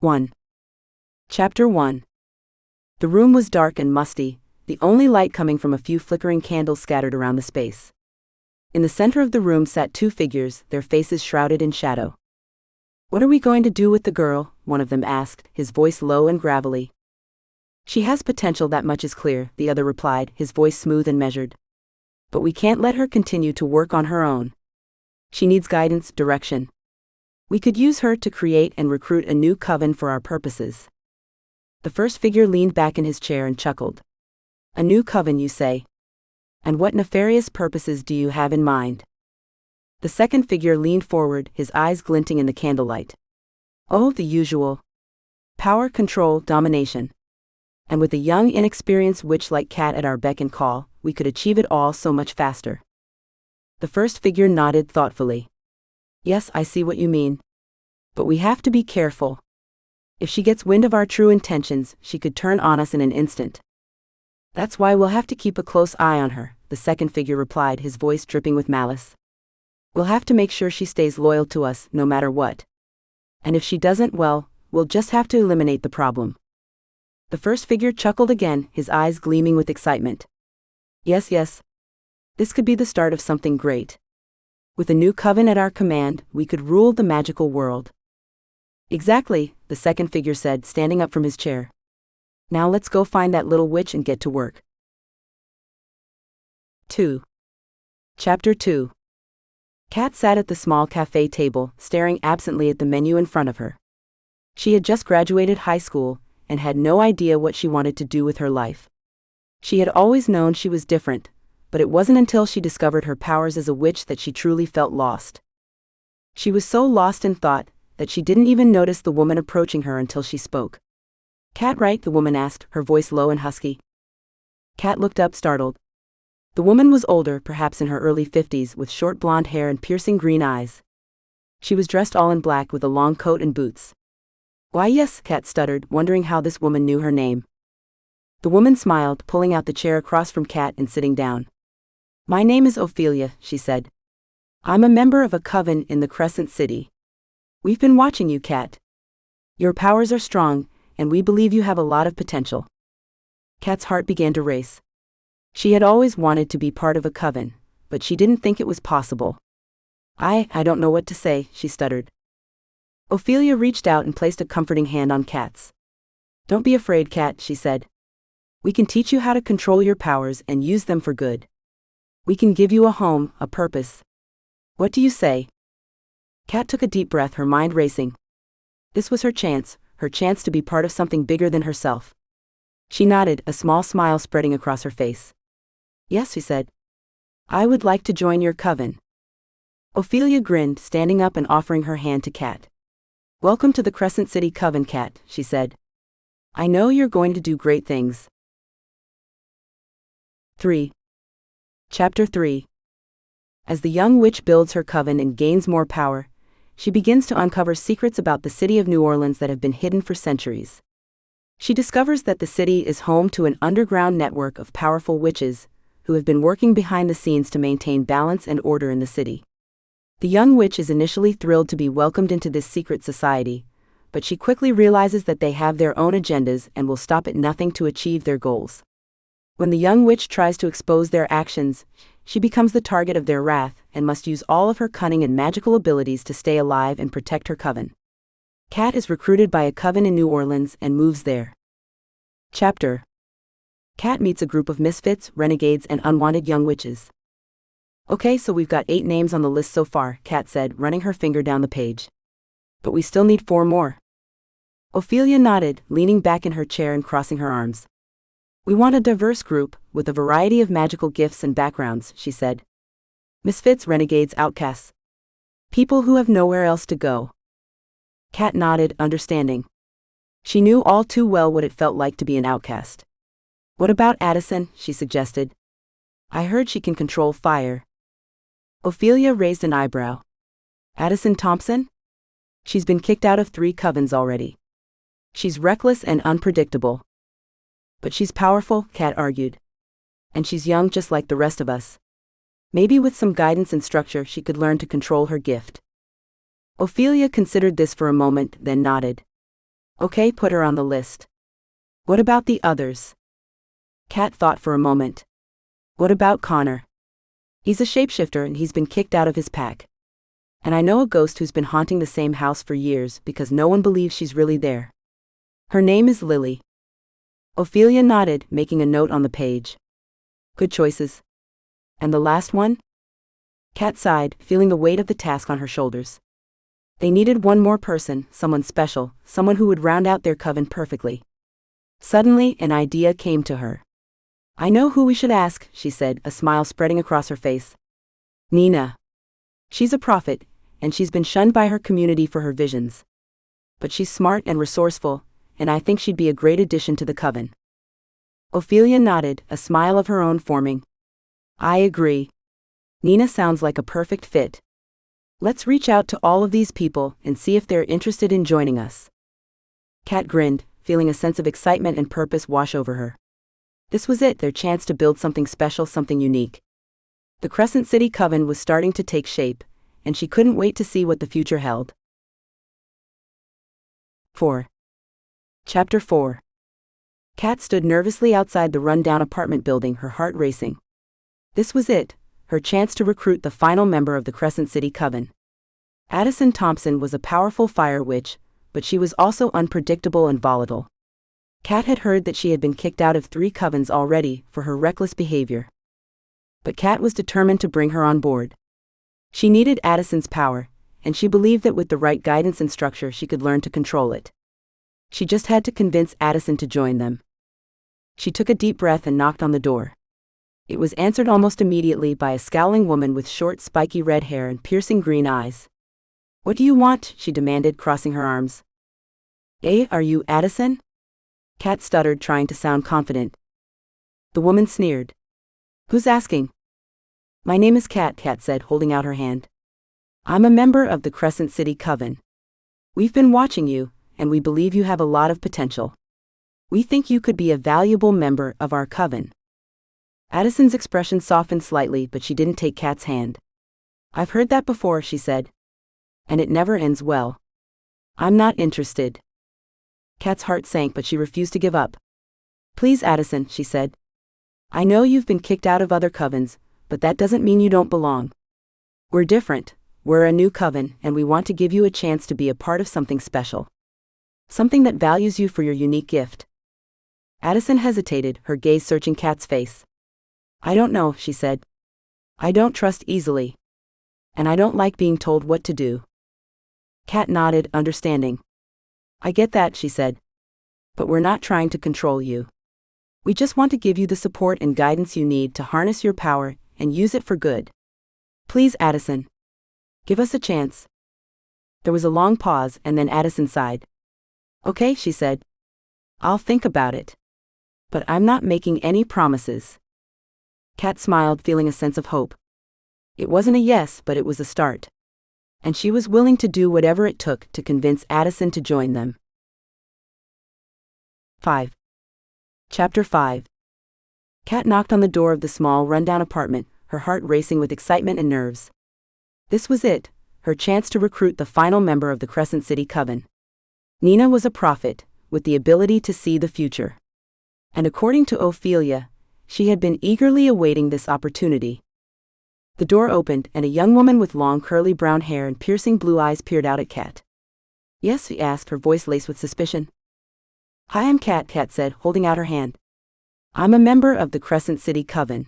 1. Chapter 1. The room was dark and musty, the only light coming from a few flickering candles scattered around the space. In the center of the room sat two figures, their faces shrouded in shadow. "What are we going to do with the girl?" one of them asked, his voice low and gravelly. "She has potential, that much is clear," the other replied, his voice smooth and measured. "But we can't let her continue to work on her own. She needs guidance, direction. We could use her to create and recruit a new coven for our purposes." The first figure leaned back in his chair and chuckled. "A new coven, you say? And what nefarious purposes do you have in mind?" The second figure leaned forward, his eyes glinting in the candlelight. "Oh, the usual. Power, control, domination. And with a young, inexperienced witch like Cat at our beck and call, we could achieve it all so much faster." The first figure nodded thoughtfully. "Yes, I see what you mean. But we have to be careful. If she gets wind of our true intentions, she could turn on us in an instant." "That's why we'll have to keep a close eye on her," the second figure replied, his voice dripping with malice. "We'll have to make sure she stays loyal to us, no matter what. And if she doesn't, well, we'll just have to eliminate the problem." The first figure chuckled again, his eyes gleaming with excitement. Yes. This could be the start of something great. With a new coven at our command, we could rule the magical world." "Exactly," the second figure said, standing up from his chair. "Now let's go find that little witch and get to work." 2. Chapter 2. Kat sat at the small cafe table, staring absently at the menu in front of her. She had just graduated high school, and had no idea what she wanted to do with her life. She had always known she was different, but it wasn't until she discovered her powers as a witch that she truly felt lost. She was so lost in thought that she didn't even notice the woman approaching her until she spoke. "Cat, right?" the woman asked, her voice low and husky. Kat looked up, startled. The woman was older, perhaps in her early 50s, with short blonde hair and piercing green eyes. She was dressed all in black with a long coat and boots. "Why, yes," Kat stuttered, wondering how this woman knew her name. The woman smiled, pulling out the chair across from Kat and sitting down. "My name is Ophelia," she said. "I'm a member of a coven in the Crescent City. We've been watching you, Kat. Your powers are strong, and we believe you have a lot of potential." Kat's heart began to race. She had always wanted to be part of a coven, but she didn't think it was possible. I don't know what to say," she stuttered. Ophelia reached out and placed a comforting hand on Kat's. "Don't be afraid, Kat," she said. "We can teach you how to control your powers and use them for good. We can give you a home, a purpose. What do you say?" Kat took a deep breath, her mind racing. This was her chance to be part of something bigger than herself. She nodded, a small smile spreading across her face. "Yes," she said. "I would like to join your coven." Ophelia grinned, standing up and offering her hand to Kat. "Welcome to the Crescent City Coven, Kat," she said. "I know you're going to do great things." 3. Chapter 3. As the young witch builds her coven and gains more power, she begins to uncover secrets about the city of New Orleans that have been hidden for centuries. She discovers that the city is home to an underground network of powerful witches, who have been working behind the scenes to maintain balance and order in the city. The young witch is initially thrilled to be welcomed into this secret society, but she quickly realizes that they have their own agendas and will stop at nothing to achieve their goals. When the young witch tries to expose their actions, she becomes the target of their wrath and must use all of her cunning and magical abilities to stay alive and protect her coven. Kat is recruited by a coven in New Orleans and moves there. Chapter. Kat meets a group of misfits, renegades, and unwanted young witches. "Okay, so we've got 8 names on the list so far," Kat said, running her finger down the page. "But we still need 4 more." Ophelia nodded, leaning back in her chair and crossing her arms. "We want a diverse group, with a variety of magical gifts and backgrounds," she said. "Misfits, renegades, outcasts. People who have nowhere else to go." Kat nodded, understanding. She knew all too well what it felt like to be an outcast. "What about Addison?" she suggested. "I heard she can control fire." Ophelia raised an eyebrow. "Addison Thompson? She's been kicked out of 3 covens already. She's reckless and unpredictable." "But she's powerful," Kat argued. "And she's young just like the rest of us. Maybe with some guidance and structure she could learn to control her gift." Ophelia considered this for a moment, then nodded. Okay, put her on the list. What about the others? Kat thought for a moment. What about Connor? He's a shapeshifter and he's been kicked out of his pack. And I know a ghost who's been haunting the same house for years because no one believes she's really there. Her name is Lily. Ophelia nodded, making a note on the page. Good choices. And the last one? Kat sighed, feeling the weight of the task on her shoulders. They needed one more person, someone special, someone who would round out their coven perfectly. Suddenly, an idea came to her. I know who we should ask, she said, a smile spreading across her face. Nina. She's a prophet, and she's been shunned by her community for her visions. But she's smart and resourceful, and I think she'd be a great addition to the coven. Ophelia nodded, a smile of her own forming. I agree. Nina sounds like a perfect fit. Let's reach out to all of these people and see if they're interested in joining us. Kat grinned, feeling a sense of excitement and purpose wash over her. This was it, their chance to build something special, something unique. The Crescent City Coven was starting to take shape, and she couldn't wait to see what the future held. 4. Chapter 4. Kat stood nervously outside the run-down apartment building, her heart racing. This was it, her chance to recruit the final member of the Crescent City Coven. Addison Thompson was a powerful fire witch, but she was also unpredictable and volatile. Kat had heard that she had been kicked out of 3 covens already for her reckless behavior. But Kat was determined to bring her on board. She needed Addison's power, and she believed that with the right guidance and structure she could learn to control it. She just had to convince Addison to join them. She took a deep breath and knocked on the door. It was answered almost immediately by a scowling woman with short, spiky red hair and piercing green eyes. What do you want? She demanded, crossing her arms. Are you Addison? Kat stuttered, trying to sound confident. The woman sneered. Who's asking? My name is Kat, Kat said, holding out her hand. I'm a member of the Crescent City Coven. We've been watching you, and we believe you have a lot of potential. We think you could be a valuable member of our coven. Addison's expression softened slightly, but she didn't take Kat's hand. I've heard that before, she said. And it never ends well. I'm not interested. Kat's heart sank, but she refused to give up. Please, Addison, she said. I know you've been kicked out of other covens, but that doesn't mean you don't belong. We're different, we're a new coven, and we want to give you a chance to be a part of something special. Something that values you for your unique gift. Addison hesitated, her gaze searching Kat's face. I don't know, she said. I don't trust easily. And I don't like being told what to do. Kat nodded, understanding. I get that, she said. But we're not trying to control you. We just want to give you the support and guidance you need to harness your power and use it for good. Please, Addison. Give us a chance. There was a long pause, and then Addison sighed. Okay, she said. I'll think about it. But I'm not making any promises. Kat smiled, feeling a sense of hope. It wasn't a yes, but it was a start. And she was willing to do whatever it took to convince Addison to join them. 5. Chapter 5. Kat knocked on the door of the small, rundown apartment, her heart racing with excitement and nerves. This was it, her chance to recruit the final member of the Crescent City Coven. Nina was a prophet, with the ability to see the future. And according to Ophelia, she had been eagerly awaiting this opportunity. The door opened, and a young woman with long curly brown hair and piercing blue eyes peered out at Kat. Yes, she asked, her voice laced with suspicion. Hi, I'm Kat, Kat said, holding out her hand. I'm a member of the Crescent City Coven.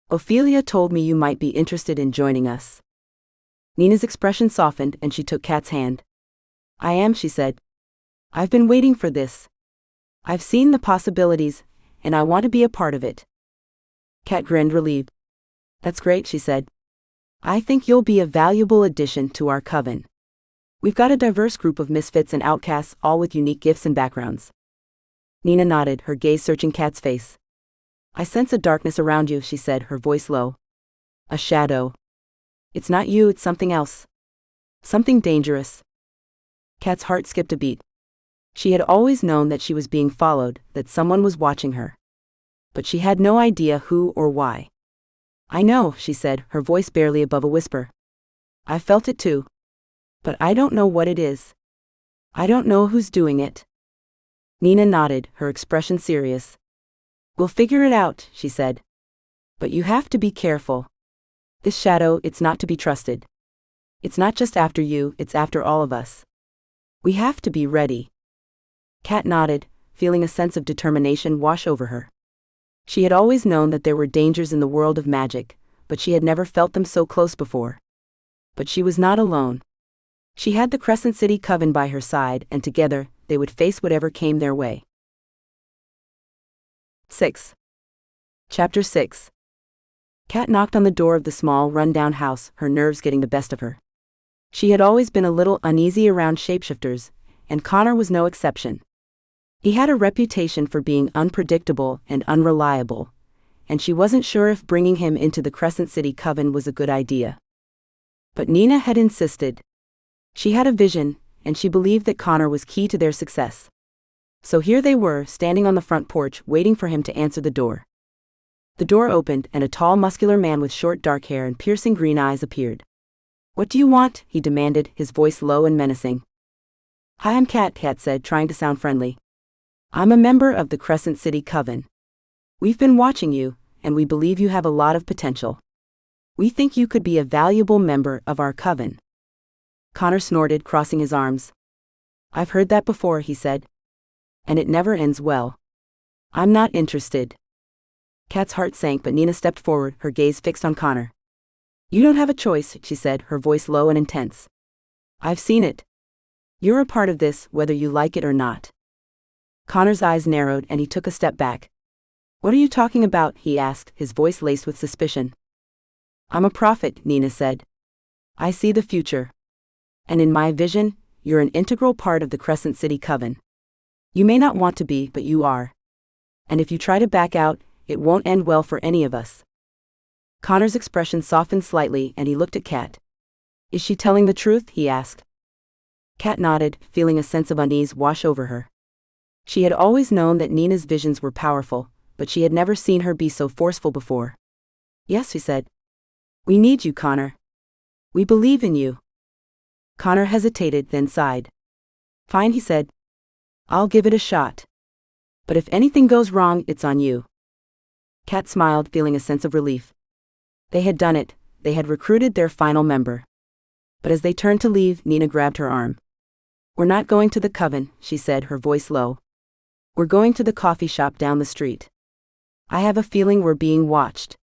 Ophelia told me you might be interested in joining us. Nina's expression softened, and she took Kat's hand. I am, she said. I've been waiting for this. I've seen the possibilities, and I want to be a part of it. Kat grinned, relieved. That's great, she said. I think you'll be a valuable addition to our coven. We've got a diverse group of misfits and outcasts, all with unique gifts and backgrounds. Nina nodded, her gaze searching Kat's face. I sense a darkness around you, she said, her voice low. A shadow. It's not you, it's something else. Something dangerous. Kat's heart skipped a beat. She had always known that she was being followed, that someone was watching her. But she had no idea who or why. I know, she said, her voice barely above a whisper. I felt it too. But I don't know what it is. I don't know who's doing it. Nina nodded, her expression serious. We'll figure it out, she said. But you have to be careful. This shadow, it's not to be trusted. It's not just after you, it's after all of us. We have to be ready. Kat nodded, feeling a sense of determination wash over her. She had always known that there were dangers in the world of magic, but she had never felt them so close before. But she was not alone. She had the Crescent City Coven by her side, and together, they would face whatever came their way. 6. Chapter 6. Kat knocked on the door of the small, run-down house, her nerves getting the best of her. She had always been a little uneasy around shapeshifters, and Connor was no exception. He had a reputation for being unpredictable and unreliable, and she wasn't sure if bringing him into the Crescent City Coven was a good idea. But Nina had insisted. She had a vision, and she believed that Connor was key to their success. So here they were, standing on the front porch, waiting for him to answer the door. The door opened, and a tall, muscular man with short dark hair and piercing green eyes appeared. What do you want? He demanded, his voice low and menacing. Hi, I'm Kat, Kat said, trying to sound friendly. I'm a member of the Crescent City Coven. We've been watching you, and we believe you have a lot of potential. We think you could be a valuable member of our coven. Connor snorted, crossing his arms. I've heard that before, he said. And it never ends well. I'm not interested. Kat's heart sank, but Nina stepped forward, her gaze fixed on Connor. You don't have a choice, she said, her voice low and intense. I've seen it. You're a part of this, whether you like it or not. Connor's eyes narrowed, and he took a step back. What are you talking about? He asked, his voice laced with suspicion. I'm a prophet, Nina said. I see the future. And in my vision, you're an integral part of the Crescent City Coven. You may not want to be, but you are. And if you try to back out, it won't end well for any of us. Connor's expression softened slightly, and he looked at Kat. Is she telling the truth? He asked. Kat nodded, feeling a sense of unease wash over her. She had always known that Nina's visions were powerful, but she had never seen her be so forceful before. Yes, he said. We need you, Connor. We believe in you. Connor hesitated, then sighed. Fine, he said. I'll give it a shot. But if anything goes wrong, it's on you. Kat smiled, feeling a sense of relief. They had done it, they had recruited their final member. But as they turned to leave, Nina grabbed her arm. We're not going to the coven, she said, her voice low. We're going to the coffee shop down the street. I have a feeling we're being watched.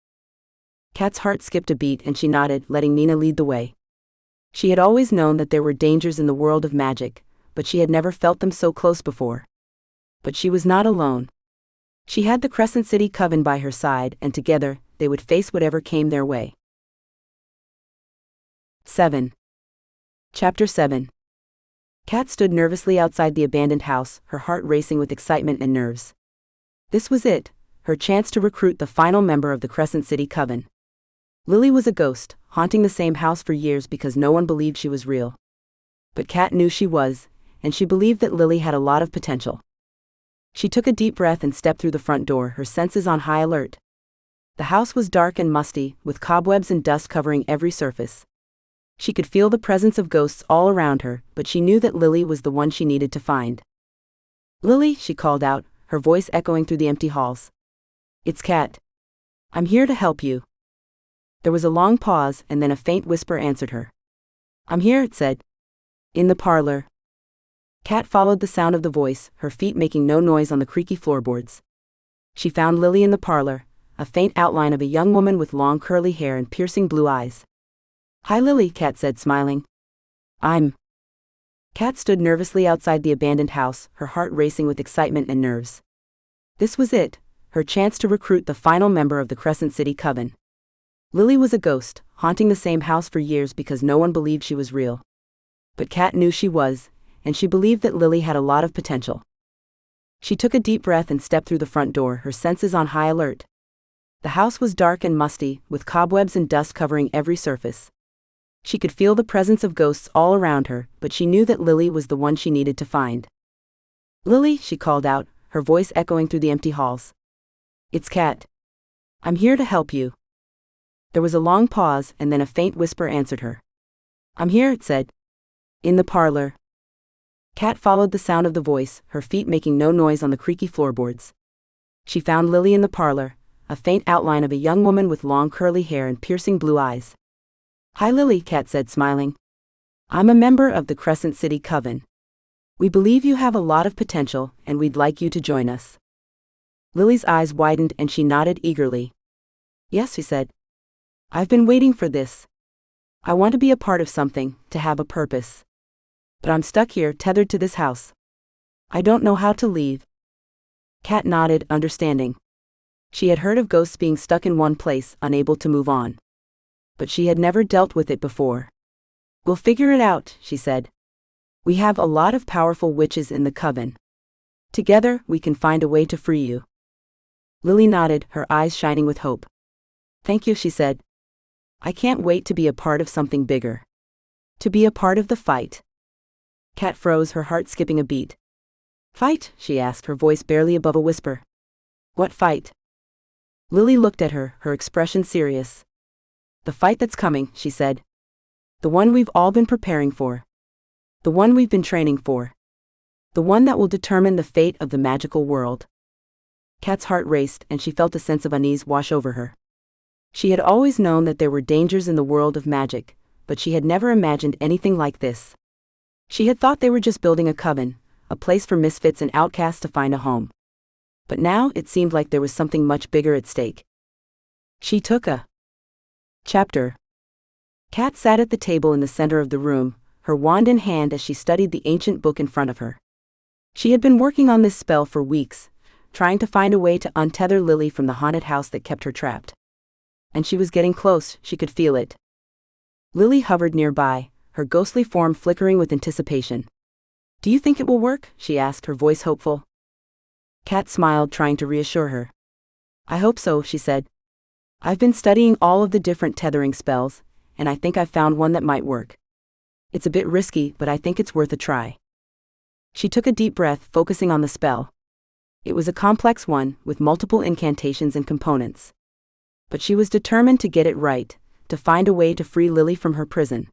Kat's heart skipped a beat, and she nodded, letting Nina lead the way. She had always known that there were dangers in the world of magic, but she had never felt them so close before. But she was not alone. She had the Crescent City Coven by her side, and together, they would face whatever came their way. 7. Chapter 7. Kat stood nervously outside the abandoned house, her heart racing with excitement and nerves. This was it, her chance to recruit the final member of the Crescent City Coven. Lily was a ghost, haunting the same house for years because no one believed she was real. But Kat knew she was, and she believed that Lily had a lot of potential. She took a deep breath and stepped through the front door, her senses on high alert. The house was dark and musty, with cobwebs and dust covering every surface. She could feel the presence of ghosts all around her, but she knew that Lily was the one she needed to find. Lily, she called out, her voice echoing through the empty halls. It's Kat. I'm here to help you. There was a long pause, and then a faint whisper answered her. I'm here, it said. In the parlor. Kat followed the sound of the voice, her feet making no noise on the creaky floorboards. She found Lily in the parlor, a faint outline of a young woman with long curly hair and piercing blue eyes. Hi, Lily, Kat said, smiling. Kat stood nervously outside the abandoned house, her heart racing with excitement and nerves. This was it, her chance to recruit the final member of the Crescent City Coven. Lily was a ghost, haunting the same house for years because no one believed she was real. But Kat knew she was, and she believed that Lily had a lot of potential. She took a deep breath and stepped through the front door, her senses on high alert. The house was dark and musty, with cobwebs and dust covering every surface. She could feel the presence of ghosts all around her, but she knew that Lily was the one she needed to find. Lily, she called out, her voice echoing through the empty halls. It's Kat. I'm here to help you. There was a long pause, and then a faint whisper answered her. I'm here, it said. In the parlor. Kat followed the sound of the voice, her feet making no noise on the creaky floorboards. She found Lily in the parlor, a faint outline of a young woman with long curly hair and piercing blue eyes. "Hi Lily," Kat said, smiling. "I'm a member of the Crescent City Coven. We believe you have a lot of potential, and we'd like you to join us." Lily's eyes widened and she nodded eagerly. "Yes," she said. "I've been waiting for this. I want to be a part of something, to have a purpose. But I'm stuck here, tethered to this house. I don't know how to leave." Kat nodded, understanding. She had heard of ghosts being stuck in one place, unable to move on. But she had never dealt with it before. "We'll figure it out," she said. "We have a lot of powerful witches in the coven. Together, we can find a way to free you." Lily nodded, her eyes shining with hope. "Thank you," she said. "I can't wait to be a part of something bigger. To be a part of the fight." Kat froze, her heart skipping a beat. "Fight?" she asked, her voice barely above a whisper. "What fight?" Lily looked at her, her expression serious. "The fight that's coming," she said. "The one we've all been preparing for. The one we've been training for. The one that will determine the fate of the magical world." Kat's heart raced and she felt a sense of unease wash over her. She had always known that there were dangers in the world of magic, but she had never imagined anything like this. She had thought they were just building a coven, a place for misfits and outcasts to find a home. But now it seemed like there was something much bigger at stake. She took a chapter. Kat sat at the table in the center of the room, her wand in hand as she studied the ancient book in front of her. She had been working on this spell for weeks, trying to find a way to untether Lily from the haunted house that kept her trapped. And she was getting close, she could feel it. Lily hovered nearby, her ghostly form flickering with anticipation. "Do you think it will work?" she asked, her voice hopeful. Kat smiled, trying to reassure her. "I hope so," she said. "I've been studying all of the different tethering spells, and I think I've found one that might work. It's a bit risky, but I think it's worth a try." She took a deep breath, focusing on the spell. It was a complex one, with multiple incantations and components. But she was determined to get it right, to find a way to free Lily from her prison.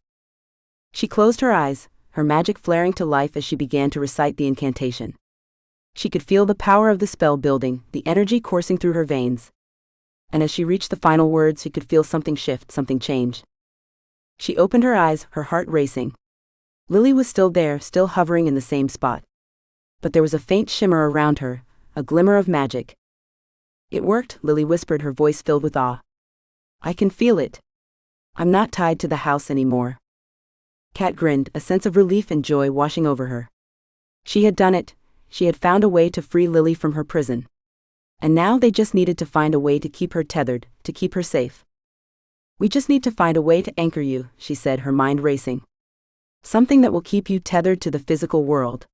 She closed her eyes, her magic flaring to life as she began to recite the incantation. She could feel the power of the spell building, the energy coursing through her veins. And as she reached the final words, she could feel something shift, something change. She opened her eyes, her heart racing. Lily was still there, still hovering in the same spot. But there was a faint shimmer around her, a glimmer of magic. "It worked," Lily whispered, her voice filled with awe. "I can feel it. I'm not tied to the house anymore." Kat grinned, a sense of relief and joy washing over her. She had done it. She had found a way to free Lily from her prison. And now they just needed to find a way to keep her tethered, to keep her safe. "We just need to find a way to anchor you," she said, her mind racing. "Something that will keep you tethered to the physical world."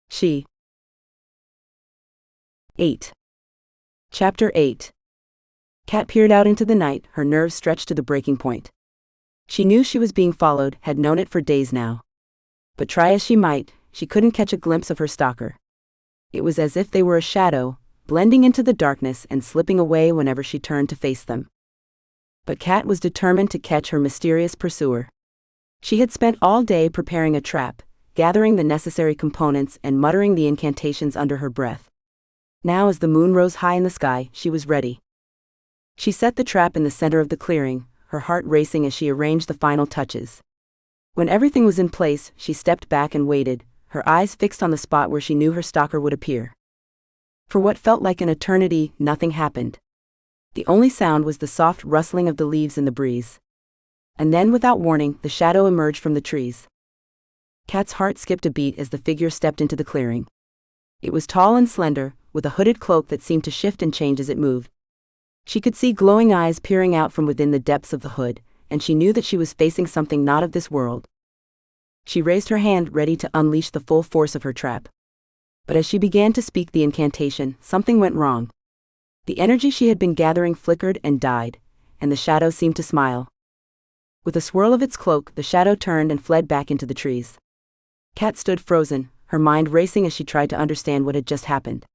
She 8. Chapter 8. Kat peered out into the night, her nerves stretched to the breaking point. She knew she was being followed, had known it for days now. But try as she might, she couldn't catch a glimpse of her stalker. It was as if they were a shadow, blending into the darkness and slipping away whenever she turned to face them. But Kat was determined to catch her mysterious pursuer. She had spent all day preparing a trap, gathering the necessary components and muttering the incantations under her breath. Now as the moon rose high in the sky, she was ready. She set the trap in the center of the clearing, her heart racing as she arranged the final touches. When everything was in place, she stepped back and waited, her eyes fixed on the spot where she knew her stalker would appear. For what felt like an eternity, nothing happened. The only sound was the soft rustling of the leaves in the breeze. And then, without warning, the shadow emerged from the trees. Kat's heart skipped a beat as the figure stepped into the clearing. It was tall and slender, with a hooded cloak that seemed to shift and change as it moved. She could see glowing eyes peering out from within the depths of the hood, and she knew that she was facing something not of this world. She raised her hand, ready to unleash the full force of her trap. But as she began to speak the incantation, something went wrong. The energy she had been gathering flickered and died, and the shadow seemed to smile. With a swirl of its cloak, the shadow turned and fled back into the trees. Kat stood frozen, her mind racing as she tried to understand what had just happened.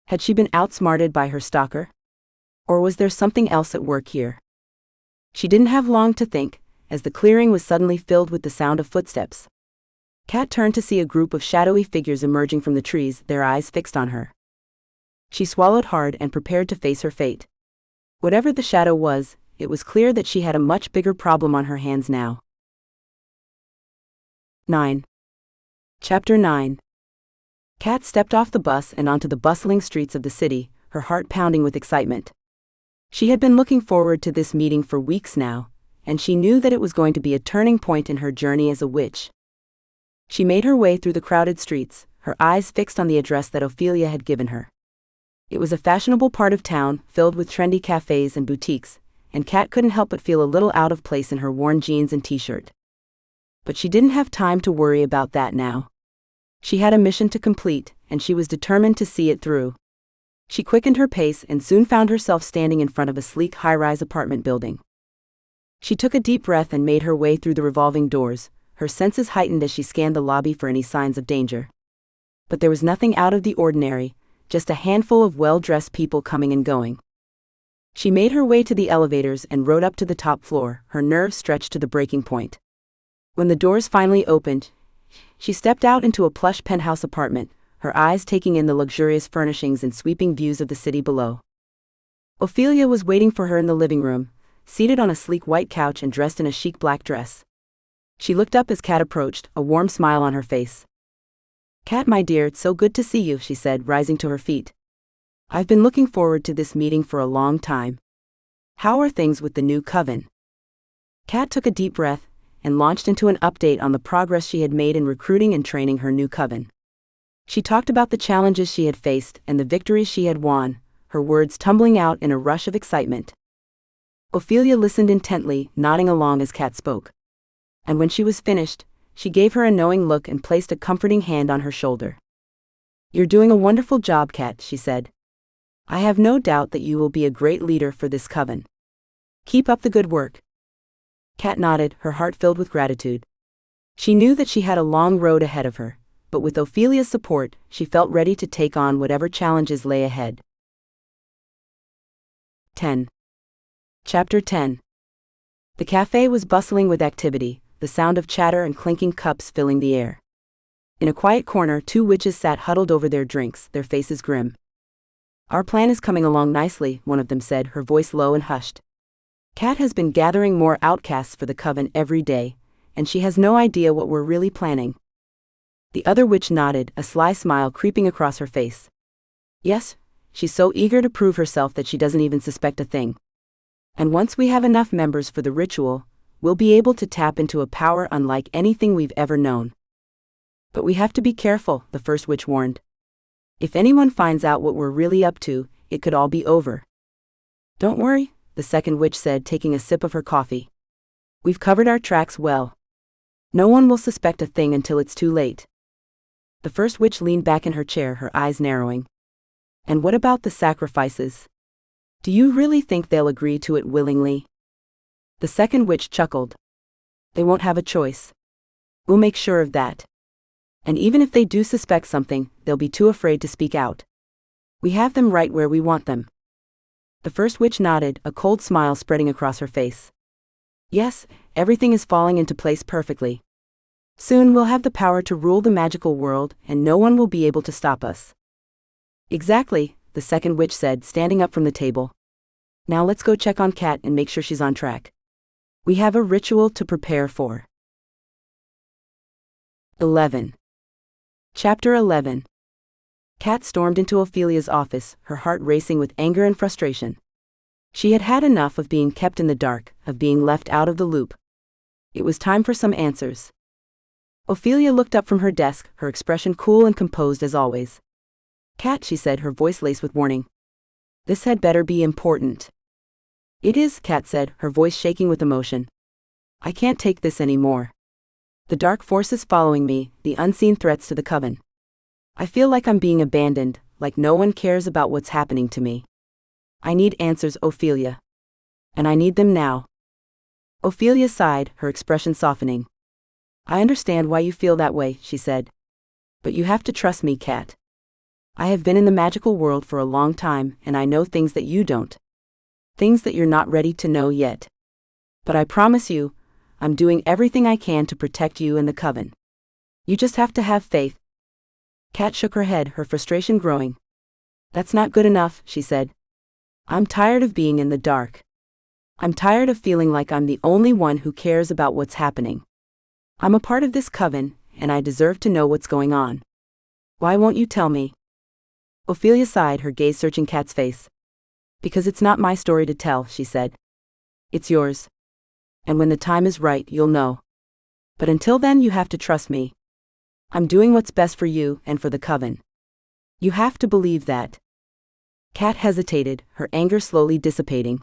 Had she been outsmarted by her stalker? Or was there something else at work here? She didn't have long to think, as the clearing was suddenly filled with the sound of footsteps. Kat turned to see a group of shadowy figures emerging from the trees, their eyes fixed on her. She swallowed hard and prepared to face her fate. Whatever the shadow was, it was clear that she had a much bigger problem on her hands now. 9. Chapter 9. Kat stepped off the bus and onto the bustling streets of the city, her heart pounding with excitement. She had been looking forward to this meeting for weeks now, and she knew that it was going to be a turning point in her journey as a witch. She made her way through the crowded streets, her eyes fixed on the address that Ophelia had given her. It was a fashionable part of town, filled with trendy cafes and boutiques, and Kat couldn't help but feel a little out of place in her worn jeans and t-shirt. But she didn't have time to worry about that now. She had a mission to complete, and she was determined to see it through. She quickened her pace and soon found herself standing in front of a sleek high-rise apartment building. She took a deep breath and made her way through the revolving doors, her senses heightened as she scanned the lobby for any signs of danger. But there was nothing out of the ordinary, just a handful of well-dressed people coming and going. She made her way to the elevators and rode up to the top floor, her nerves stretched to the breaking point. When the doors finally opened, she stepped out into a plush penthouse apartment, her eyes taking in the luxurious furnishings and sweeping views of the city below. Ophelia was waiting for her in the living room, seated on a sleek white couch and dressed in a chic black dress. She looked up as Kat approached, a warm smile on her face. "Kat, my dear, it's so good to see you," she said, rising to her feet. "I've been looking forward to this meeting for a long time. How are things with the new coven?" Kat took a deep breath and launched into an update on the progress she had made in recruiting and training her new coven. She talked about the challenges she had faced and the victories she had won, her words tumbling out in a rush of excitement. Ophelia listened intently, nodding along as Kat spoke. And when she was finished, she gave her a knowing look and placed a comforting hand on her shoulder. "You're doing a wonderful job, Kat," she said. "I have no doubt that you will be a great leader for this coven. Keep up the good work." Kat nodded, her heart filled with gratitude. She knew that she had a long road ahead of her, but with Ophelia's support, she felt ready to take on whatever challenges lay ahead. 10. Chapter 10. The cafe was bustling with activity, the sound of chatter and clinking cups filling the air. In a quiet corner, two witches sat huddled over their drinks, their faces grim. "Our plan is coming along nicely," one of them said, her voice low and hushed. "Kat has been gathering more outcasts for the coven every day, and she has no idea what we're really planning." The other witch nodded, a sly smile creeping across her face. "Yes, she's so eager to prove herself that she doesn't even suspect a thing. And once we have enough members for the ritual, we'll be able to tap into a power unlike anything we've ever known. But we have to be careful," the first witch warned. "If anyone finds out what we're really up to, it could all be over." "Don't worry," the second witch said, taking a sip of her coffee. "We've covered our tracks well. No one will suspect a thing until it's too late." The first witch leaned back in her chair, her eyes narrowing. "And what about the sacrifices? Do you really think they'll agree to it willingly?" The second witch chuckled. "They won't have a choice. We'll make sure of that. And even if they do suspect something, they'll be too afraid to speak out. We have them right where we want them." The first witch nodded, a cold smile spreading across her face. "Yes, everything is falling into place perfectly. Soon we'll have the power to rule the magical world, and no one will be able to stop us." "Exactly," the second witch said, standing up from the table. "Now let's go check on Kat and make sure she's on track. We have a ritual to prepare for." 11. Chapter 11. Kat stormed into Ophelia's office, her heart racing with anger and frustration. She had had enough of being kept in the dark, of being left out of the loop. It was time for some answers. Ophelia looked up from her desk, her expression cool and composed as always. "Kat," she said, her voice laced with warning. "This had better be important." "It is," Kat said, her voice shaking with emotion. "I can't take this anymore. The dark forces following me, the unseen threats to the coven. I feel like I'm being abandoned, like no one cares about what's happening to me. I need answers, Ophelia. And I need them now." Ophelia sighed, her expression softening. "I understand why you feel that way," she said. "But you have to trust me, Kat. I have been in the magical world for a long time, and I know things that you don't. Things that you're not ready to know yet. But I promise you, I'm doing everything I can to protect you and the coven. You just have to have faith. Kat shook her head, her frustration growing. That's not good enough, she said. I'm tired of being in the dark. I'm tired of feeling like I'm the only one who cares about what's happening. I'm a part of this coven, and I deserve to know what's going on. Why won't you tell me? Ophelia sighed, her gaze searching Kat's face. Because it's not my story to tell, she said. It's yours. And when the time is right, you'll know. But until then, you have to trust me. I'm doing what's best for you and for the coven. You have to believe that. Kat hesitated, her anger slowly dissipating.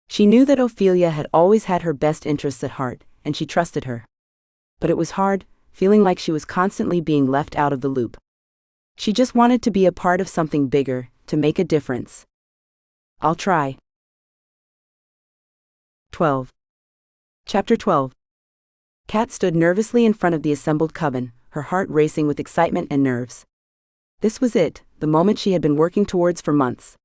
She knew that Ophelia had always had her best interests at heart, and she trusted her. But it was hard, feeling like she was constantly being left out of the loop. She just wanted to be a part of something bigger, to make a difference. I'll try. 12. Chapter 12. Kat stood nervously in front of the assembled coven, her heart racing with excitement and nerves. This was it, the moment she had been working towards for months.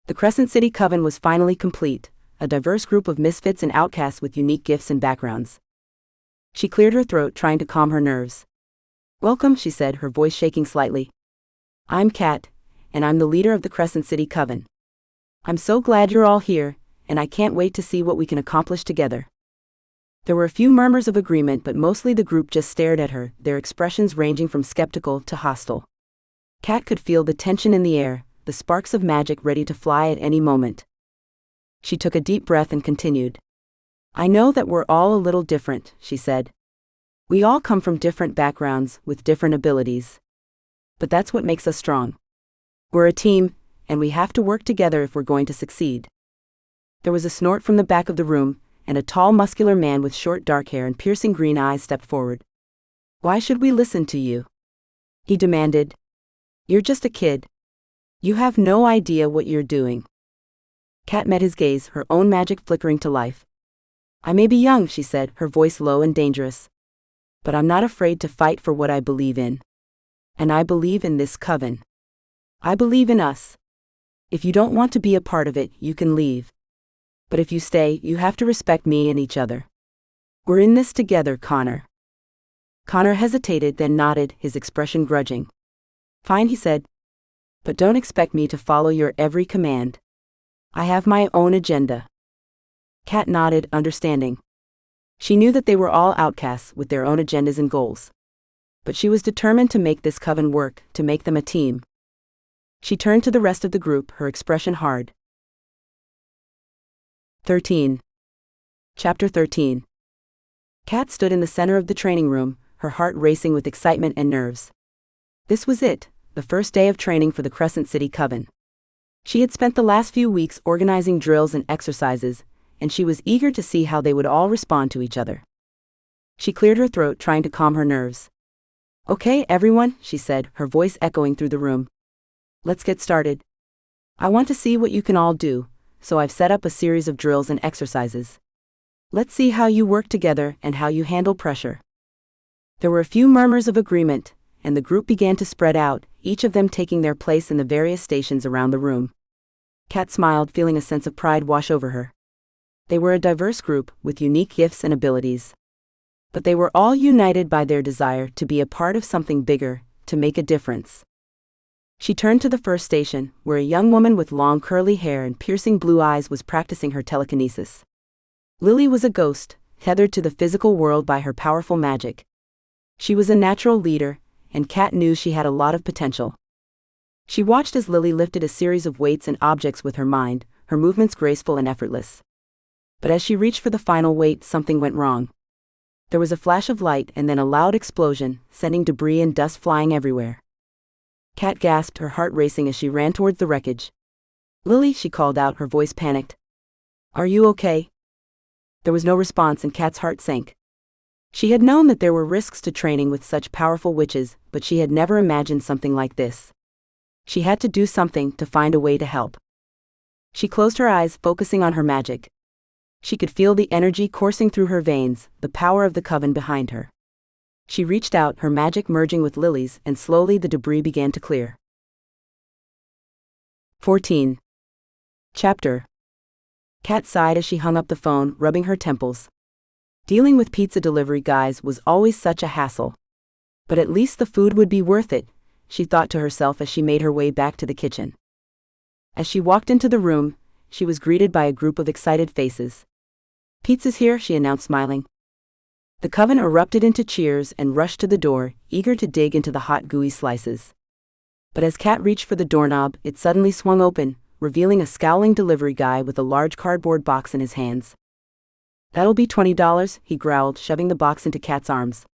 The Crescent City Coven was finally complete, a diverse group of misfits and outcasts with unique gifts and backgrounds. She cleared her throat, trying to calm her nerves. Welcome, she said, her voice shaking slightly. I'm Kat, and I'm the leader of the Crescent City Coven. I'm so glad you're all here, and I can't wait to see what we can accomplish together. There were a few murmurs of agreement, but mostly the group just stared at her, their expressions ranging from skeptical to hostile. Kat could feel the tension in the air, the sparks of magic ready to fly at any moment. She took a deep breath and continued. I know that we're all a little different, she said. We all come from different backgrounds, with different abilities. But that's what makes us strong. We're a team, and we have to work together if we're going to succeed. There was a snort from the back of the room, and a tall, muscular man with short dark hair and piercing green eyes stepped forward. Why should we listen to you? He demanded. You're just a kid. You have no idea what you're doing. Kat met his gaze, her own magic flickering to life. I may be young, she said, her voice low and dangerous. But I'm not afraid to fight for what I believe in. And I believe in this coven. I believe in us. If you don't want to be a part of it, you can leave. But if you stay, you have to respect me and each other. We're in this together, Connor. Connor hesitated, then nodded, his expression grudging. Fine, he said. But don't expect me to follow your every command. I have my own agenda. Kat nodded, understanding. She knew that they were all outcasts with their own agendas and goals. But she was determined to make this coven work, to make them a team. She turned to the rest of the group, her expression hard. 13. Chapter 13. Kat stood in the center of the training room, her heart racing with excitement and nerves. This was it, the first day of training for the Crescent City Coven. She had spent the last few weeks organizing drills and exercises, and she was eager to see how they would all respond to each other. She cleared her throat, trying to calm her nerves. Okay, everyone, she said, her voice echoing through the room. Let's get started. I want to see what you can all do, so I've set up a series of drills and exercises. Let's see how you work together and how you handle pressure. There were a few murmurs of agreement, and the group began to spread out, each of them taking their place in the various stations around the room. Kat smiled, feeling a sense of pride wash over her. They were a diverse group, with unique gifts and abilities. But they were all united by their desire to be a part of something bigger, to make a difference. She turned to the first station, where a young woman with long curly hair and piercing blue eyes was practicing her telekinesis. Lily was a ghost, tethered to the physical world by her powerful magic. She was a natural leader, and Kat knew she had a lot of potential. She watched as Lily lifted a series of weights and objects with her mind, her movements graceful and effortless. But as she reached for the final weight, something went wrong. There was a flash of light and then a loud explosion, sending debris and dust flying everywhere. Kat gasped, her heart racing as she ran towards the wreckage. Lily, she called out, her voice panicked. Are you okay? There was no response and Kat's heart sank. She had known that there were risks to training with such powerful witches, but she had never imagined something like this. She had to do something to find a way to help. She closed her eyes, focusing on her magic. She could feel the energy coursing through her veins, the power of the coven behind her. She reached out, her magic merging with Lily's, and slowly the debris began to clear. 14. Chapter. Kat sighed as she hung up the phone, rubbing her temples. Dealing with pizza delivery guys was always such a hassle. But at least the food would be worth it, she thought to herself as she made her way back to the kitchen. As she walked into the room, she was greeted by a group of excited faces. "Pizza's here," she announced, smiling. The coven erupted into cheers and rushed to the door, eager to dig into the hot gooey slices. But as Kat reached for the doorknob, it suddenly swung open, revealing a scowling delivery guy with a large cardboard box in his hands. "That'll be $20, he growled, shoving the box into Kat's arms.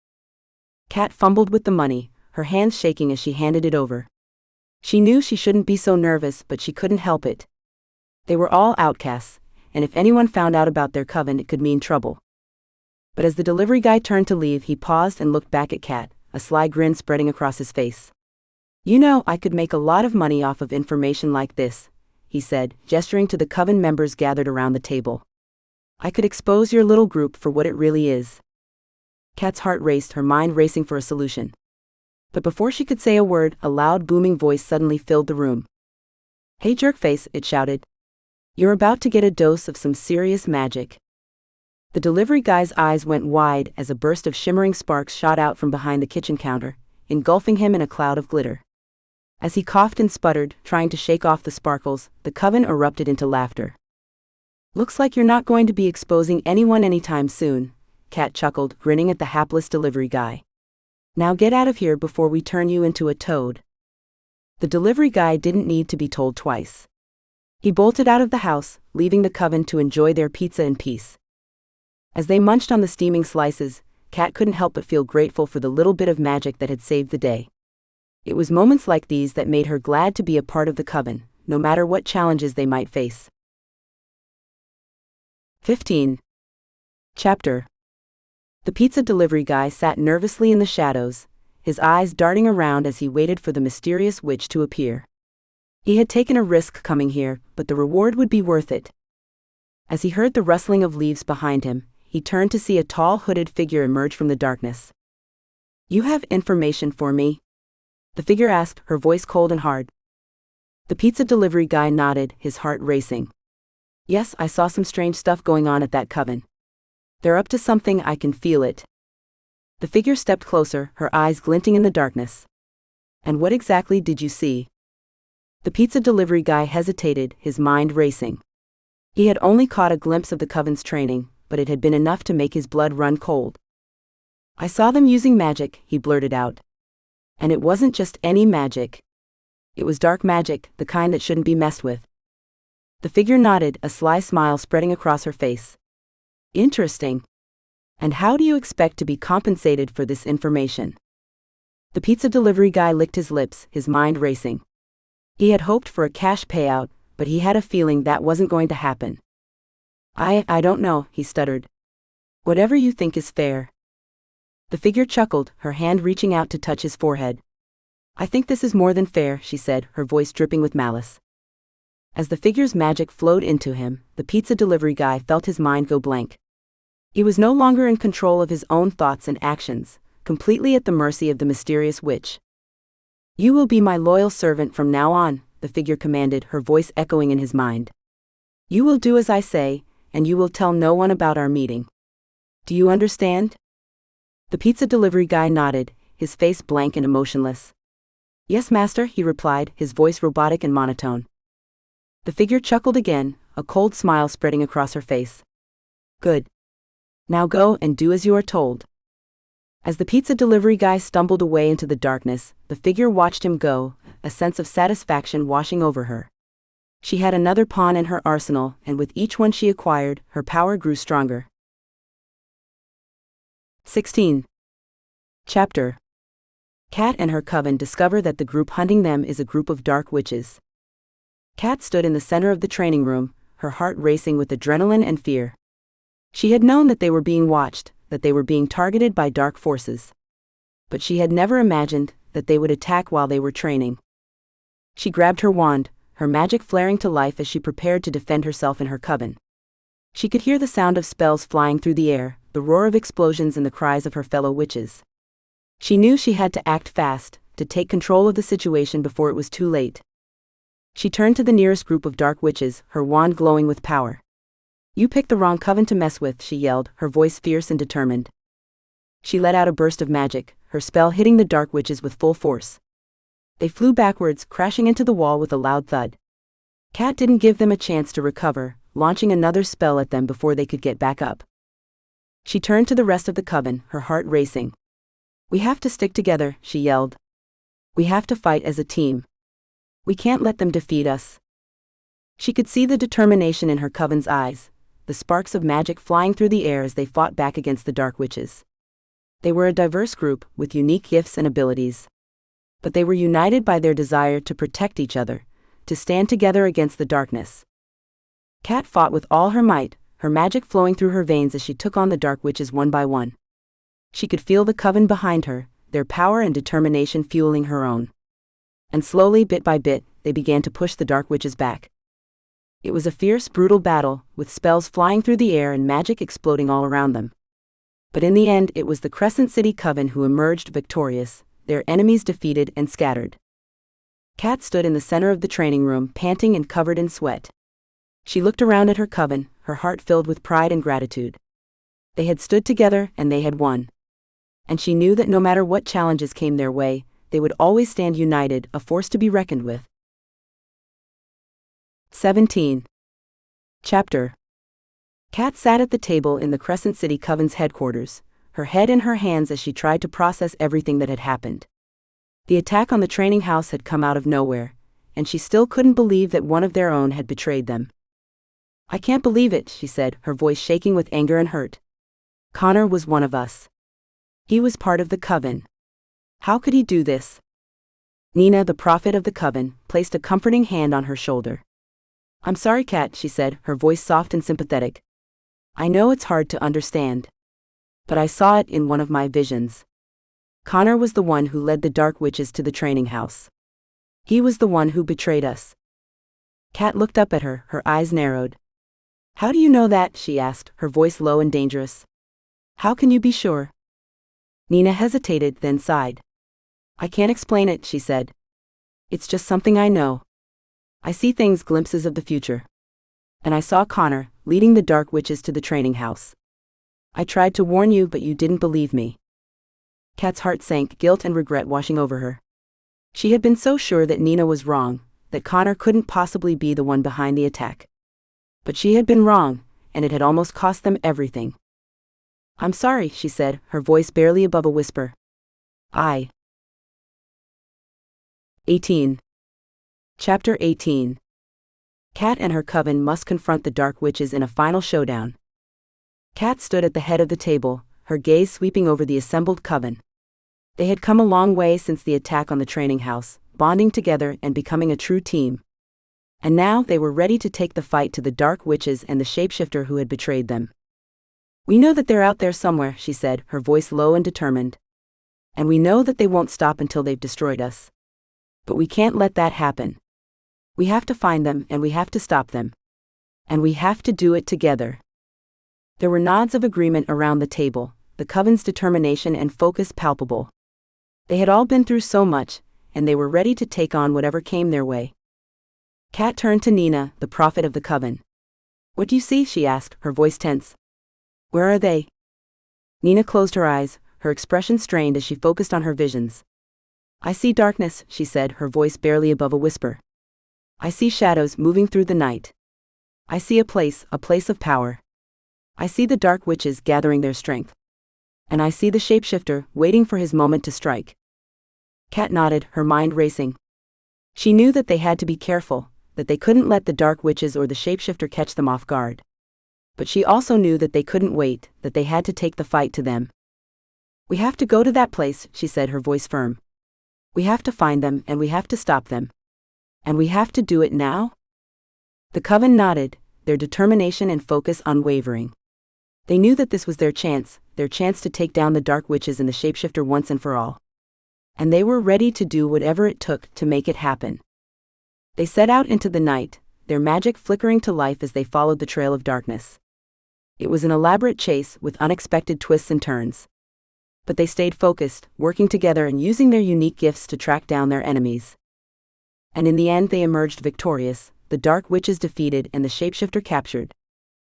Kat fumbled with the money, her hands shaking as she handed it over. She knew she shouldn't be so nervous, but she couldn't help it. They were all outcasts, and if anyone found out about their coven, it could mean trouble. But as the delivery guy turned to leave, he paused and looked back at Kat, a sly grin spreading across his face. "You know, I could make a lot of money off of information like this," he said, gesturing to the coven members gathered around the table. "I could expose your little group for what it really is." Kat's heart raced, her mind racing for a solution. But before she could say a word, a loud booming voice suddenly filled the room. "Hey jerkface," it shouted. "You're about to get a dose of some serious magic." The delivery guy's eyes went wide as a burst of shimmering sparks shot out from behind the kitchen counter, engulfing him in a cloud of glitter. As he coughed and sputtered, trying to shake off the sparkles, the coven erupted into laughter. "Looks like you're not going to be exposing anyone anytime soon," Kat chuckled, grinning at the hapless delivery guy. "Now get out of here before we turn you into a toad." The delivery guy didn't need to be told twice. He bolted out of the house, leaving the coven to enjoy their pizza in peace. As they munched on the steaming slices, Kat couldn't help but feel grateful for the little bit of magic that had saved the day. It was moments like these that made her glad to be a part of the coven, no matter what challenges they might face. 15. Chapter. The pizza delivery guy sat nervously in the shadows, his eyes darting around as he waited for the mysterious witch to appear. He had taken a risk coming here, but the reward would be worth it. As he heard the rustling of leaves behind him, he turned to see a tall hooded figure emerge from the darkness. "You have information for me?" the figure asked, her voice cold and hard. The pizza delivery guy nodded, his heart racing. "Yes, I saw some strange stuff going on at that coven. They're up to something, I can feel it." The figure stepped closer, her eyes glinting in the darkness. "And what exactly did you see?" The pizza delivery guy hesitated, his mind racing. He had only caught a glimpse of the coven's training, but it had been enough to make his blood run cold. "I saw them using magic," he blurted out. "And it wasn't just any magic. It was dark magic, the kind that shouldn't be messed with." The figure nodded, a sly smile spreading across her face. "Interesting. And how do you expect to be compensated for this information?" The pizza delivery guy licked his lips, his mind racing. He had hoped for a cash payout, but he had a feeling that wasn't going to happen. I don't know," he stuttered. "Whatever you think is fair." The figure chuckled, her hand reaching out to touch his forehead. "I think this is more than fair," she said, her voice dripping with malice. As the figure's magic flowed into him, the pizza delivery guy felt his mind go blank. He was no longer in control of his own thoughts and actions, completely at the mercy of the mysterious witch. "You will be my loyal servant from now on," the figure commanded, her voice echoing in his mind. "You will do as I say, and you will tell no one about our meeting. Do you understand?" The pizza delivery guy nodded, his face blank and emotionless. "Yes, master," he replied, his voice robotic and monotone. The figure chuckled again, a cold smile spreading across her face. "Good. Now go and do as you are told." As the pizza delivery guy stumbled away into the darkness, the figure watched him go, a sense of satisfaction washing over her. She had another pawn in her arsenal, and with each one she acquired, her power grew stronger. 16. Chapter. Kat and her coven discover that the group hunting them is a group of dark witches. Kat stood in the center of the training room, her heart racing with adrenaline and fear. She had known that they were being watched, that they were being targeted by dark forces. But she had never imagined that they would attack while they were training. She grabbed her wand, her magic flaring to life as she prepared to defend herself and her coven. She could hear the sound of spells flying through the air, the roar of explosions and the cries of her fellow witches. She knew she had to act fast, to take control of the situation before it was too late. She turned to the nearest group of dark witches, her wand glowing with power. "You picked the wrong coven to mess with," she yelled, her voice fierce and determined. She let out a burst of magic, her spell hitting the dark witches with full force. They flew backwards, crashing into the wall with a loud thud. Cat didn't give them a chance to recover, launching another spell at them before they could get back up. She turned to the rest of the coven, her heart racing. "We have to stick together," she yelled. "We have to fight as a team. We can't let them defeat us." She could see the determination in her coven's eyes, the sparks of magic flying through the air as they fought back against the dark witches. They were a diverse group with unique gifts and abilities. But they were united by their desire to protect each other, to stand together against the darkness. Cat fought with all her might, her magic flowing through her veins as she took on the dark witches one by one. She could feel the coven behind her, their power and determination fueling her own. And slowly, bit by bit, they began to push the dark witches back. It was a fierce, brutal battle, with spells flying through the air and magic exploding all around them. But in the end, it was the Crescent City Coven who emerged victorious, their enemies defeated and scattered. Cat stood in the center of the training room, panting and covered in sweat. She looked around at her coven, her heart filled with pride and gratitude. They had stood together and they had won. And she knew that no matter what challenges came their way, they would always stand united, a force to be reckoned with. 17. Chapter. Cat sat at the table in the Crescent City Coven's headquarters, her head in her hands as she tried to process everything that had happened. The attack on the training house had come out of nowhere, and she still couldn't believe that one of their own had betrayed them. "I can't believe it," she said, her voice shaking with anger and hurt. "Connor was one of us. He was part of the coven. How could he do this?" Nina, the prophet of the coven, placed a comforting hand on her shoulder. "I'm sorry, Cat," she said, her voice soft and sympathetic. "I know it's hard to understand. But I saw it in one of my visions. Connor was the one who led the dark witches to the training house. He was the one who betrayed us." Cat looked up at her, her eyes narrowed. "How do you know that?" she asked, her voice low and dangerous. "How can you be sure?" Nina hesitated, then sighed. "I can't explain it," she said. "It's just something I know. I see things, glimpses of the future. And I saw Connor, leading the dark witches to the training house. I tried to warn you, but you didn't believe me." Cat's heart sank, guilt and regret washing over her. She had been so sure that Nina was wrong, that Connor couldn't possibly be the one behind the attack. But she had been wrong, and it had almost cost them everything. "I'm sorry," she said, her voice barely above a whisper. 18. Chapter 18. Cat and her coven must confront the dark witches in a final showdown. Cat stood at the head of the table, her gaze sweeping over the assembled coven. They had come a long way since the attack on the training house, bonding together and becoming a true team. And now they were ready to take the fight to the dark witches and the shapeshifter who had betrayed them. "We know that they're out there somewhere," she said, her voice low and determined. "And we know that they won't stop until they've destroyed us. But we can't let that happen. We have to find them and we have to stop them. And we have to do it together." There were nods of agreement around the table, the coven's determination and focus palpable. They had all been through so much, and they were ready to take on whatever came their way. Cat turned to Nina, the prophet of the coven. "What do you see?" she asked, her voice tense. "Where are they?" Nina closed her eyes, her expression strained as she focused on her visions. "I see darkness," she said, her voice barely above a whisper. "I see shadows moving through the night. I see a place of power. I see the dark witches gathering their strength. And I see the shapeshifter waiting for his moment to strike." Cat nodded, her mind racing. She knew that they had to be careful, that they couldn't let the dark witches or the shapeshifter catch them off guard. But she also knew that they couldn't wait, that they had to take the fight to them. "We have to go to that place," she said, her voice firm. "We have to find them and we have to stop them. And we have to do it now?" The coven nodded, their determination and focus unwavering. They knew that this was their chance to take down the dark witches and the shapeshifter once and for all. And they were ready to do whatever it took to make it happen. They set out into the night, their magic flickering to life as they followed the trail of darkness. It was an elaborate chase with unexpected twists and turns. But they stayed focused, working together and using their unique gifts to track down their enemies. And in the end they emerged victorious, the dark witches defeated and the shapeshifter captured.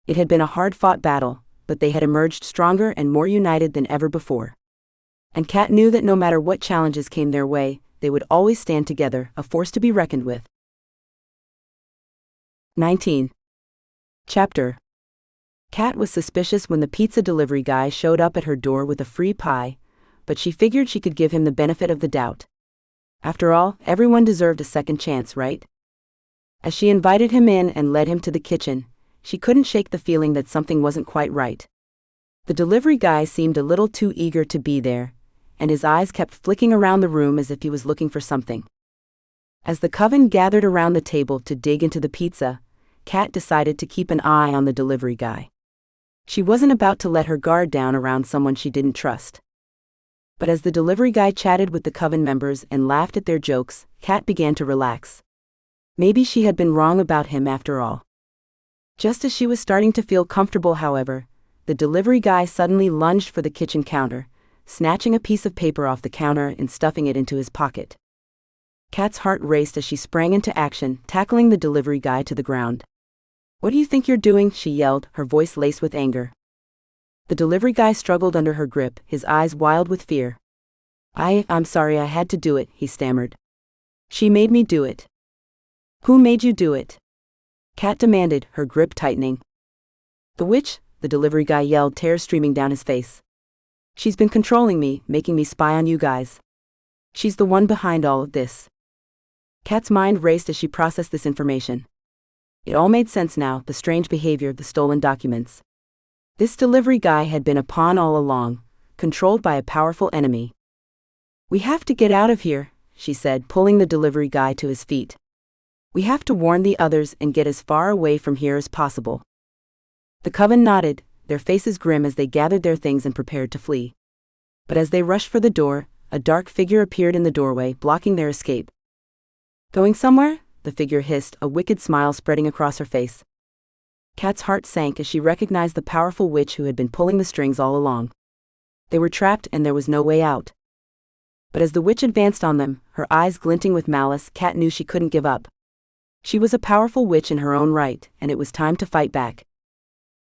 It had been a hard-fought battle, but they had emerged stronger and more united than ever before. And Cat knew that no matter what challenges came their way, they would always stand together, a force to be reckoned with. 19. Chapter. Cat was suspicious when the pizza delivery guy showed up at her door with a free pie, but she figured she could give him the benefit of the doubt. After all, everyone deserved a second chance, right? As she invited him in and led him to the kitchen, she couldn't shake the feeling that something wasn't quite right. The delivery guy seemed a little too eager to be there, and his eyes kept flicking around the room as if he was looking for something. As the coven gathered around the table to dig into the pizza, Cat decided to keep an eye on the delivery guy. She wasn't about to let her guard down around someone she didn't trust. But as the delivery guy chatted with the coven members and laughed at their jokes, Cat began to relax. Maybe she had been wrong about him after all. Just as she was starting to feel comfortable, however, the delivery guy suddenly lunged for the kitchen counter, snatching a piece of paper off the counter and stuffing it into his pocket. Cat's heart raced as she sprang into action, tackling the delivery guy to the ground. "What do you think you're doing?" she yelled, her voice laced with anger. The delivery guy struggled under her grip, his eyes wild with fear. I'm sorry, I had to do it," he stammered. "She made me do it." "Who made you do it?" Cat demanded, her grip tightening. "The witch," the delivery guy yelled, tears streaming down his face. "She's been controlling me, making me spy on you guys. She's the one behind all of this." Cat's mind raced as she processed this information. It all made sense now, the strange behavior, the stolen documents. This delivery guy had been a pawn all along, controlled by a powerful enemy. "We have to get out of here," she said, pulling the delivery guy to his feet. "We have to warn the others and get as far away from here as possible." The coven nodded, their faces grim as they gathered their things and prepared to flee. But as they rushed for the door, a dark figure appeared in the doorway, blocking their escape. "Going somewhere?" the figure hissed, a wicked smile spreading across her face. Cat's heart sank as she recognized the powerful witch who had been pulling the strings all along. They were trapped and there was no way out. But as the witch advanced on them, her eyes glinting with malice, Cat knew she couldn't give up. She was a powerful witch in her own right, and it was time to fight back.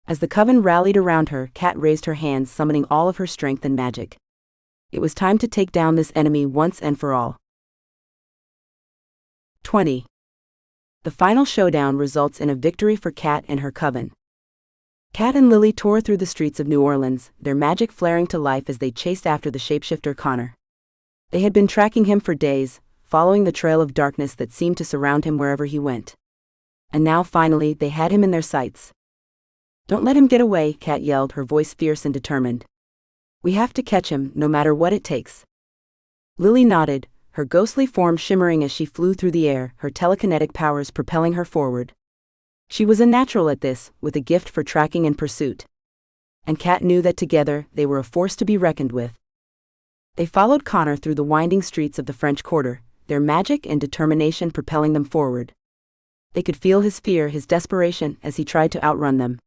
As the coven rallied around her, Cat raised her hands, summoning all of her strength and magic. It was time to take down this enemy once and for all. 20. The final showdown results in a victory for Cat and her coven. Cat and Lily tore through the streets of New Orleans, their magic flaring to life as they chased after the shapeshifter Connor. They had been tracking him for days, following the trail of darkness that seemed to surround him wherever he went. And now finally they had him in their sights. "Don't let him get away," Cat yelled, her voice fierce and determined. "We have to catch him, no matter what it takes." Lily nodded, her ghostly form shimmering as she flew through the air, her telekinetic powers propelling her forward. She was a natural at this, with a gift for tracking and pursuit. And Cat knew that together, they were a force to be reckoned with. They followed Connor through the winding streets of the French Quarter, their magic and determination propelling them forward. They could feel his fear, his desperation, as he tried to outrun them.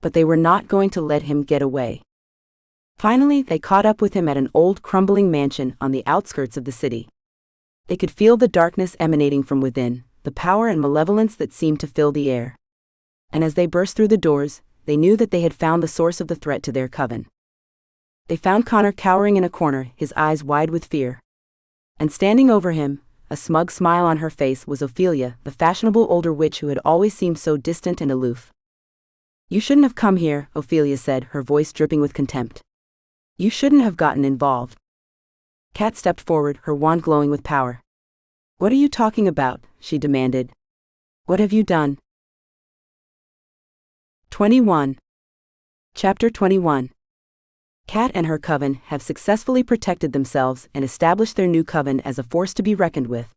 But they were not going to let him get away. Finally, they caught up with him at an old crumbling mansion on the outskirts of the city. They could feel the darkness emanating from within, the power and malevolence that seemed to fill the air. And as they burst through the doors, they knew that they had found the source of the threat to their coven. They found Connor cowering in a corner, his eyes wide with fear. And standing over him, a smug smile on her face, was Ophelia, the fashionable older witch who had always seemed so distant and aloof. "You shouldn't have come here," Ophelia said, her voice dripping with contempt. "You shouldn't have gotten involved." Cat stepped forward, her wand glowing with power. "What are you talking about?" she demanded. "What have you done?" 21. Chapter 21. Cat and her coven have successfully protected themselves and established their new coven as a force to be reckoned with.